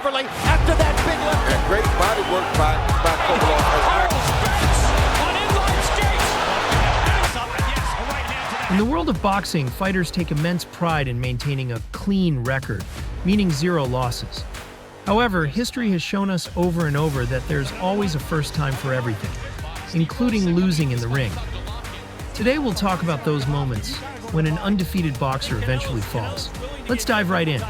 Cleverly after that big left. And great body work by Kovalev as well. In the world of boxing, fighters take immense pride in maintaining a clean record, meaning 0 losses. However, history has shown us over and over that there's always a first time for everything, including losing in the ring. Today we'll talk about those moments when an undefeated boxer eventually falls. Let's dive right in.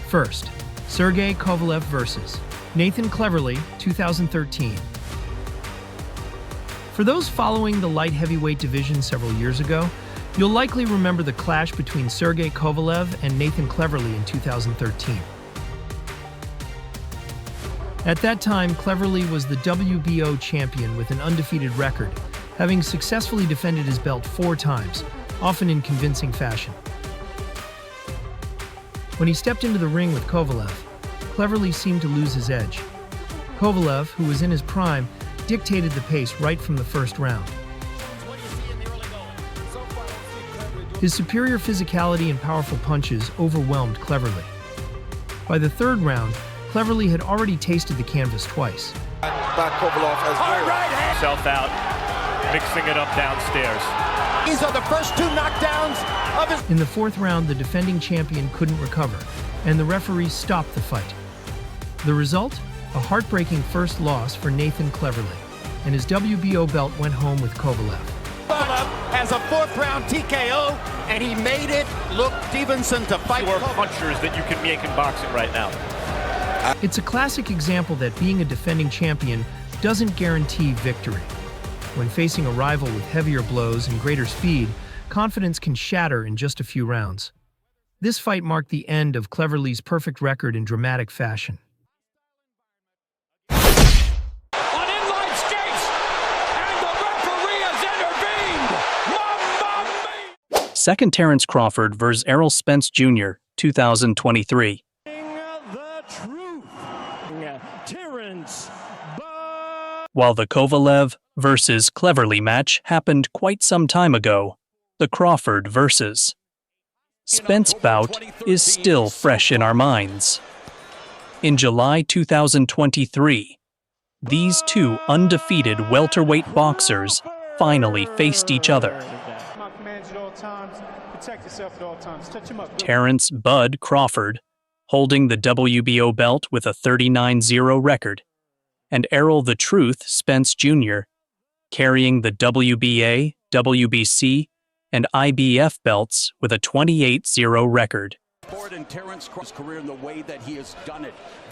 First, Sergey Kovalev versus Nathan Cleverly, 2013. For those following the light heavyweight division several years ago, you'll likely remember the clash between Sergey Kovalev and Nathan Cleverly in 2013. At that time, Cleverly was the WBO champion with an undefeated record, having successfully defended his belt 4 times, often in convincing fashion. When he stepped into the ring with Kovalev, Cleverly seemed to lose his edge. Kovalev, who was in his prime, dictated the pace right from the first round. His superior physicality and powerful punches overwhelmed Cleverly. By the 3rd round, Cleverly had already tasted the canvas twice. By Kovalev as well. Self out, mixing it up downstairs. These are the first 2 knockdowns of his... In the 4th round, the defending champion couldn't recover, and the referee stopped the fight. The result? A heartbreaking first loss for Nathan Cleverly, and his WBO belt went home with Kovalev. Kovalev has a 4th round TKO, and he made it look Stevenson to fight. Fewer punchers that you can make in boxing right now. It's a classic example that being a defending champion doesn't guarantee victory. When facing a rival with heavier blows and greater speed, confidence can shatter in just a few rounds. This fight marked the end of Cleverly's perfect record in dramatic fashion. Second, Terence Crawford vs. Errol Spence Jr., 2023. While the Kovalev vs. Cleverly match happened quite some time ago, the Crawford vs. Spence bout is still fresh in our minds. In July 2023, these 2 undefeated welterweight boxers finally faced each other. Terence "Bud" Crawford, holding the WBO belt with a 39-0 record, and Errol "The Truth" Spence Jr., carrying the WBA, WBC, and IBF belts with a 28-0 record.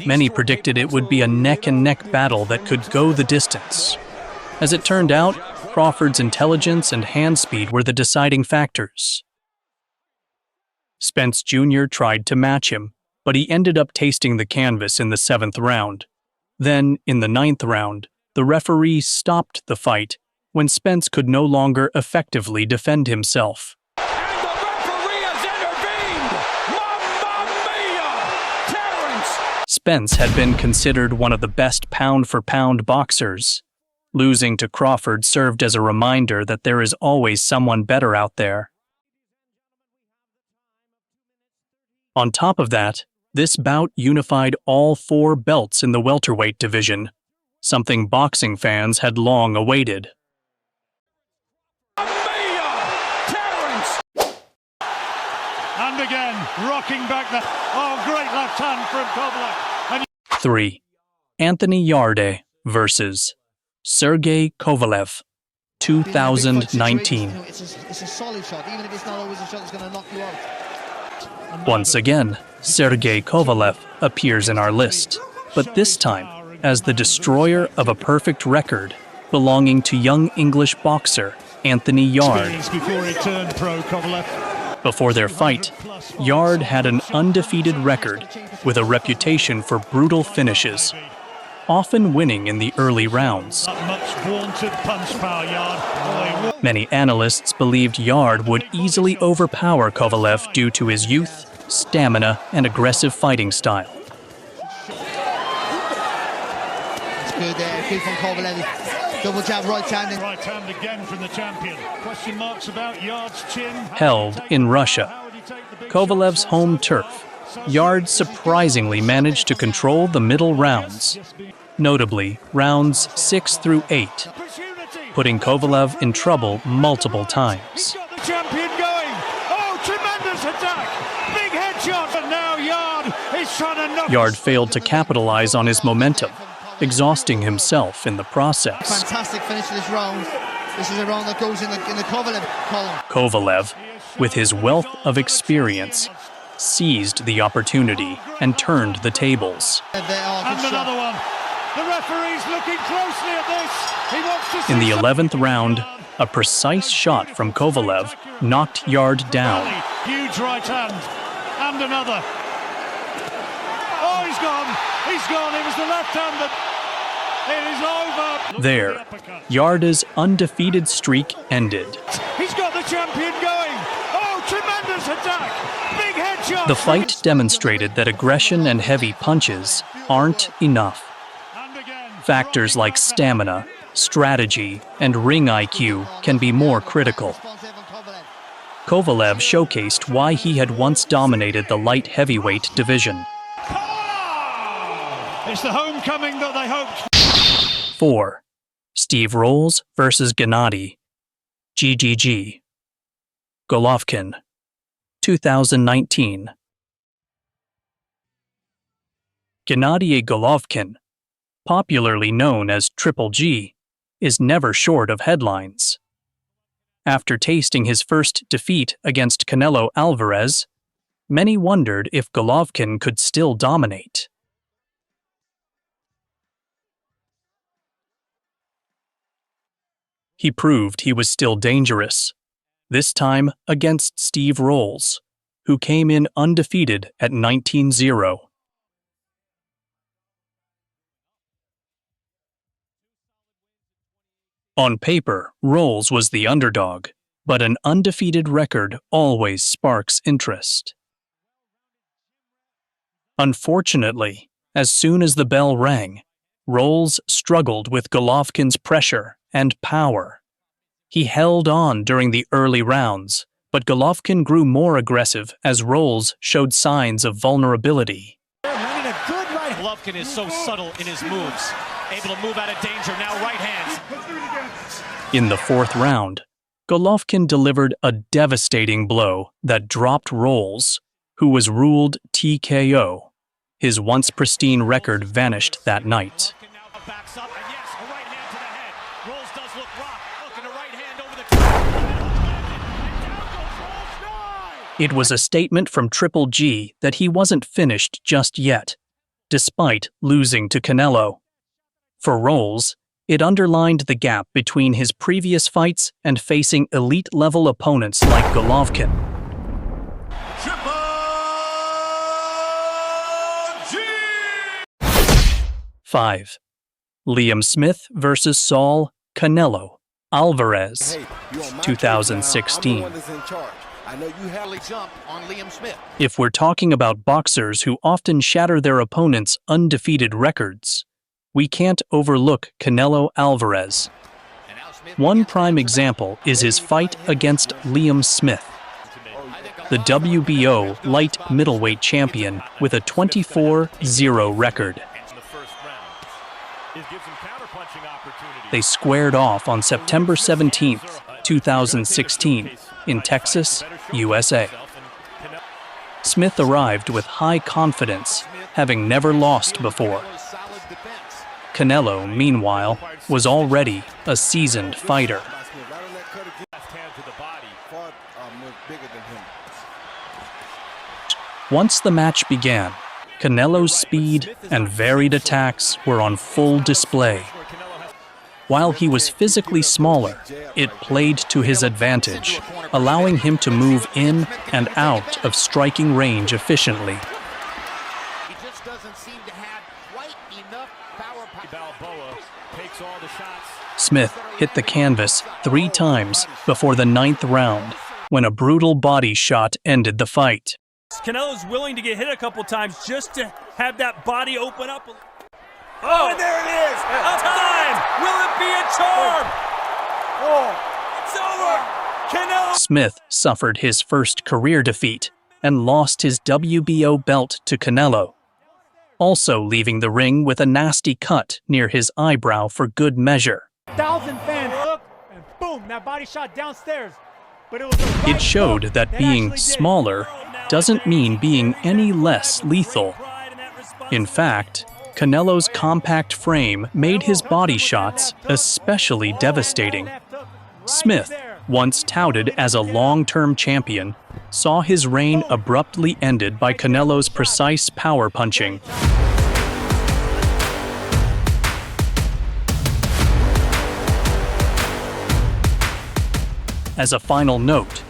Many predicted it would be a neck-and-neck battle that could go the distance. As it turned out, Crawford's intelligence and hand speed were the deciding factors. Spence Jr. tried to match him, but he ended up tasting the canvas in the 7th round. Then, in the 9th round, the referee stopped the fight when Spence could no longer effectively defend himself. And the referee has intervened! Mamma mia! Terence! Spence had been considered one of the best pound-for-pound boxers. Losing to Crawford served as a reminder that there is always someone better out there. On top of that, this bout unified all 4 belts in the welterweight division, something boxing fans had long awaited. And again, rocking back the... Oh, great left hand from Kovalev. 3. Anthony Yarde vs. Sergey Kovalev, 2019. It's a solid shot, even if it's not always a shot that's going to knock you out. Once again, Sergey Kovalev appears in our list, but this time as the destroyer of a perfect record belonging to young English boxer Anthony Yarde. Before their fight, Yarde had an undefeated record with a reputation for brutal finishes, often winning in the early rounds. Many analysts believed Yarde would easily overpower Kovalev due to his youth, stamina, and aggressive fighting style. It's good from Kovalev. Double jab, right hand. Right hand again from the champion. Question marks about Yarde's chin. Held in Russia, Kovalev's home turf, Yard surprisingly managed to control the middle rounds, notably rounds 6 through 8, putting Kovalev in trouble multiple times. Got the champion going. Oh, tremendous attack. Big headshot. And now Yard is trying to knock. Yard failed to capitalize on his momentum, exhausting himself in the process. Fantastic finish to this round. This is a round that goes in the Kovalev column. Kovalev, with his wealth of experience, seized the opportunity and turned the tables. And another one. The referee's looking closely at this. He wants to see In the something. 11th round, a precise shot from Kovalev knocked Yard down. Huge right hand. And another. Oh, he's gone. He's gone. It was the left hand that... It is over. There, Yarda's undefeated streak ended. He's got the champion going. Oh, tremendous attack. Big headshot. The fight demonstrated that aggression and heavy punches aren't enough. And again. Factors like stamina, strategy, and ring IQ can be more critical. Kovalev showcased why he had once dominated the light heavyweight division. It's the homecoming that they hoped. 4. Steve Rolls versus Gennady. GGG. Golovkin. 2019. Gennady Golovkin, popularly known as Triple G, is never short of headlines. After tasting his first defeat against Canelo Alvarez, many wondered if Golovkin could still dominate. He proved he was still dangerous, this time against Steve Rolls, who came in undefeated at 19-0. On paper, Rolls was the underdog, but an undefeated record always sparks interest. Unfortunately, as soon as the bell rang, Rolls struggled with Golovkin's pressure and power. He held on during the early rounds, but Golovkin grew more aggressive as Rolls showed signs of vulnerability. Golovkin is so subtle in his moves, able to move out of danger, now right hands. In the 4th round, Golovkin delivered a devastating blow that dropped Rolls, who was ruled TKO. His once pristine record vanished that night. Backs up, and yes, a right hand to the head. Rolls does look rocked. Look, and a right hand over the It was a statement from Triple G that he wasn't finished just yet, despite losing to Canelo. For Rolls, it underlined the gap between his previous fights and facing elite-level opponents like Golovkin. 5. Liam Smith versus Saul Canelo Alvarez, 2016. If we're talking about boxers who often shatter their opponents' undefeated records, we can't overlook Canelo Alvarez. One prime example is his fight against Liam Smith, the WBO light middleweight champion with a 24-0 record. They squared off on September 17, 2016, in Texas, USA. Smith arrived with high confidence, having never lost before. Canelo, meanwhile, was already a seasoned fighter. Once the match began, Canelo's speed and varied attacks were on full display. While he was physically smaller, it played to his advantage, allowing him to move in and out of striking range efficiently. He just doesn't seem to have quite enough power. Balboa takes all the shots. Smith hit the canvas 3 times before the 9th round, when a brutal body shot ended the fight. Canelo's willing to get hit a couple times just to have that body open up. Oh, and there it is! A time! Will it be a charm? Oh, it's over! Canelo! Smith suffered his first career defeat, and lost his WBO belt to Canelo, also leaving the ring with a nasty cut near his eyebrow for good measure. 1,000 fans look, and boom, that body shot downstairs. But it was the right It showed hook that being actually did. smaller doesn't mean being any less lethal. In fact, Canelo's compact frame made his body shots especially devastating. Smith, once touted as a long-term champion, saw his reign abruptly ended by Canelo's precise power punching. As a final note,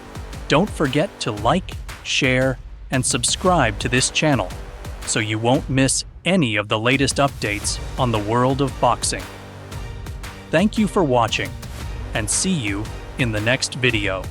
don't forget to like, share, and subscribe to this channel so you won't miss any of the latest updates on the world of boxing. Thank you for watching, and see you in the next video.